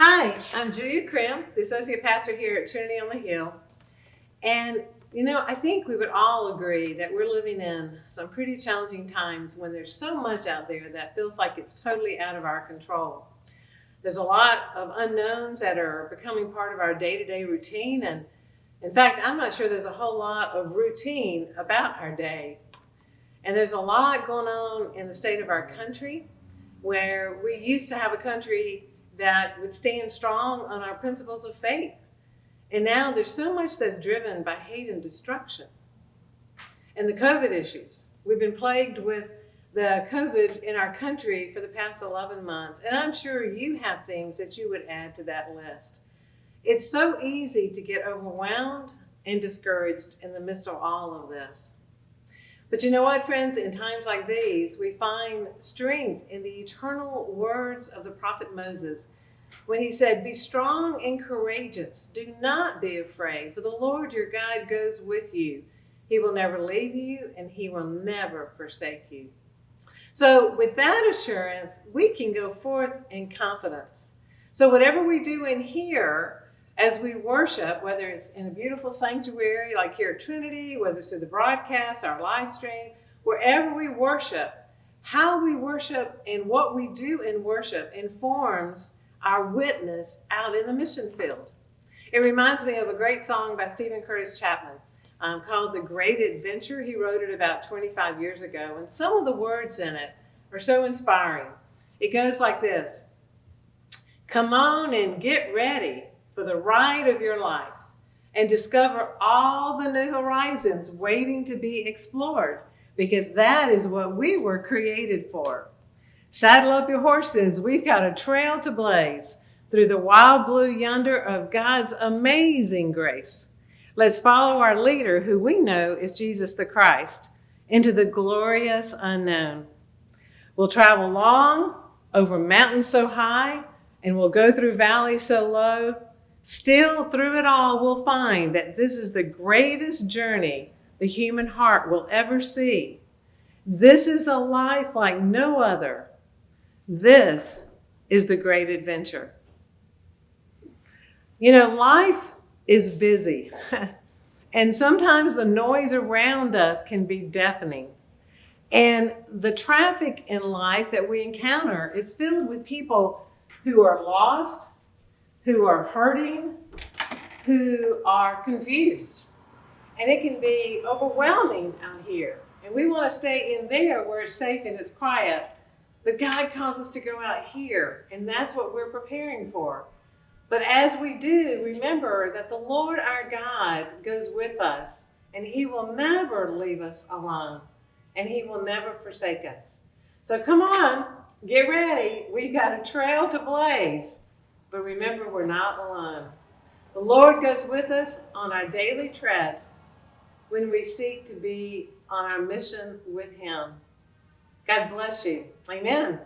Hi, I'm Julia Crim, the Associate Pastor here at Trinity on the Hill. And, I think we would all agree that we're living in some pretty challenging times when there's so much out there that feels like it's totally out of our control. There's a lot of unknowns that are becoming part of our day-to-day routine. And in fact, I'm not sure there's a whole lot of routine about our day. And there's a lot going on in the state of our country where we used to have a country that would stand strong on our principles of faith. And now there's so much that's driven by hate and destruction. And the COVID issues. We've been plagued with the COVID in our country for the past 11 months. And I'm sure you have things that you would add to that list. It's so easy to get overwhelmed and discouraged in the midst of all of this. But you know what, friends? In times like these, we find strength in the eternal words of the prophet Moses when he said, "Be strong and courageous. Do not be afraid, for the Lord your God goes with you. He will never leave you, and he will never forsake you." So with that assurance, we can go forth in confidence. So whatever we do in here, as we worship, whether it's in a beautiful sanctuary like here at Trinity, whether it's through the broadcast, our live stream, wherever we worship, how we worship and what we do in worship informs our witness out in the mission field. It reminds me of a great song by Stephen Curtis Chapman called "The Great Adventure." He wrote it about 25 years ago, and some of the words in it are so inspiring. It goes like this: "Come on and get ready for the ride of your life and discover all the new horizons waiting to be explored, because that is what we were created for. Saddle up your horses. We've got a trail to blaze through the wild blue yonder of God's amazing grace. Let's follow our leader, who we know is Jesus the Christ, into the glorious unknown. We'll travel long over mountains so high, and we'll go through valleys so low. Still, through it all, we'll find that this is the greatest journey the human heart will ever see. This is a life like no other. This is the great adventure." Life is busy, and sometimes the noise around us can be deafening. And the traffic in life that we encounter is filled with people who are lost, who are hurting, who are confused. And it can be overwhelming out here. And we want to stay in there where it's safe and it's quiet. But God calls us to go out here, and that's what we're preparing for. But as we do, remember that the Lord our God goes with us, and he will never leave us alone, and he will never forsake us. So come on, get ready. We've got a trail to blaze. But remember, we're not alone. The Lord goes with us on our daily tread when we seek to be on our mission with him. God bless you. Amen.